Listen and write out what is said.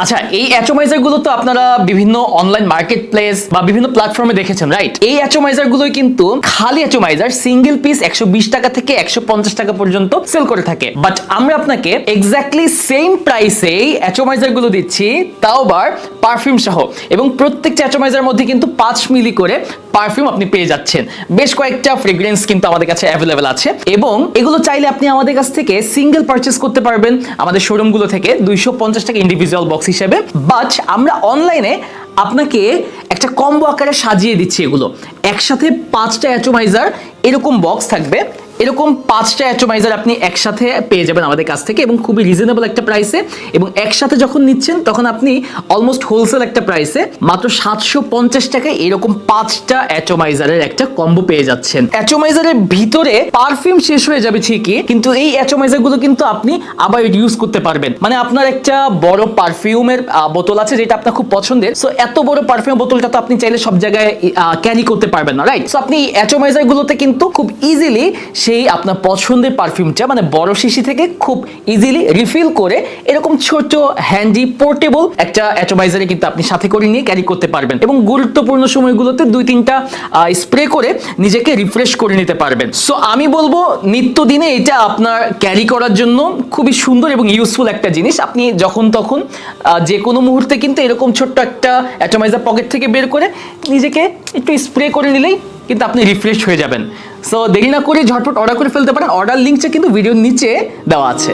আচ্ছা, এই অ্যাটোমাইজার গুলো তো আপনারা বিভিন্ন অনলাইন মার্কেট প্লেস বা বিভিন্ন প্ল্যাটফর্মে দেখেছেন, রাইট? এই অ্যাটোমাইজার গুলোই কিন্তু খালি অ্যাটোমাইজার সিঙ্গেল পিস 120 টাকা থেকে 150 টাকা পর্যন্ত সেল করে থাকে। বাট আমরা আপনাকে এক্স্যাক্টলি সেম প্রাইসে অ্যাটোমাইজার গুলো দিচ্ছি, তাও আবার পারফিউম সহ। এবং প্রত্যেকটা অ্যাটোমাইজার মধ্যে কিন্তু 5 মিলি করে পারফিউম আপনি পেয়ে যাচ্ছেন। বেশ কয়েকটা ফ্রেগ্রেন্স কিন্তু আমাদের কাছে অ্যাভেলেবেল আছে, এবং এগুলো চাইলে আপনি আমাদের কাছ থেকে সিঙ্গেল পারচেস করতে পারবেন আমাদের শোরুমগুলো থেকে 250 টাকা ইন্ডিভিজুয়াল বক্স হিসেবে। বাট আমরা অনলাইনে আপনাকে একটা কম্বো আকারে সাজিয়ে দিচ্ছি। এগুলো একসাথে 5টা অ্যাটোমাইজার এরকম বক্স থাকবে, এরকম 5টা অ্যাটোমাইজার আপনি একসাথে পেয়ে যাবেন আমাদের কাছ থেকে, এবং খুবই রিজনেবল একটা প্রাইসে। এবং একসাথে যখন নিচ্ছেন তখন আপনি অলমোস্ট হোলসেল একটা প্রাইসে মাত্র 750 টাকায় এরকম 5টা অ্যাটোমাইজারের একটা কম্বো পেয়ে যাচ্ছেন। অ্যাটোমাইজারের ভিতরে পারফিউম শেষ হয়ে যাবে ঠিকই, কিন্তু এই অ্যাটোমাইজার গুলো কিন্তু আপনি আবার ইউজ করতে পারবেন। মানে আপনার একটা বড় পারফিউমের বোতল আছে যেটা আপনার খুব পছন্দের, সো এত বড় পারফিউম বোতলটা তো আপনি চাইলে সব জায়গায় ক্যারি করতে পারবেন না, রাইট? সো আপনি অ্যাটোমাইজার গুলোতে কিন্তু খুব ইজিলি সেই আপনার পছন্দের পারফিউমটা মানে বড় শিশি থেকে খুব ইজিলি রিফিল করে এরকম ছোট হ্যান্ডি পোর্টেবল একটা অ্যাটোমাইজারে কিন্তু আপনি সাথে করে নিয়ে ক্যারি করতে পারবেন, এবং গুরুত্বপূর্ণ সময়গুলোতে 2-3টা স্প্রে করে নিজেকে রিফ্রেশ করে নিতে পারবেন। সো আমি বলবো নিত্যদিনে এটা আপনার ক্যারি করার জন্য খুবই সুন্দর এবং ইউজফুল একটা জিনিস। আপনি যখন তখন যে কোনো মুহূর্তে কিন্তু এরকম ছোট্ট একটা অ্যাটোমাইজার পকেট থেকে বের করে নিজেকে একটু স্প্রে করে নিলেই কিন্তু আপনি রিফ্রেশ হয়ে যাবেন। সো দেরি না করে ঝটপট অর্ডার করে ফেলতে পারেন। অর্ডার লিঙ্কটা কিন্তু ভিডিওর নিচে দেওয়া আছে।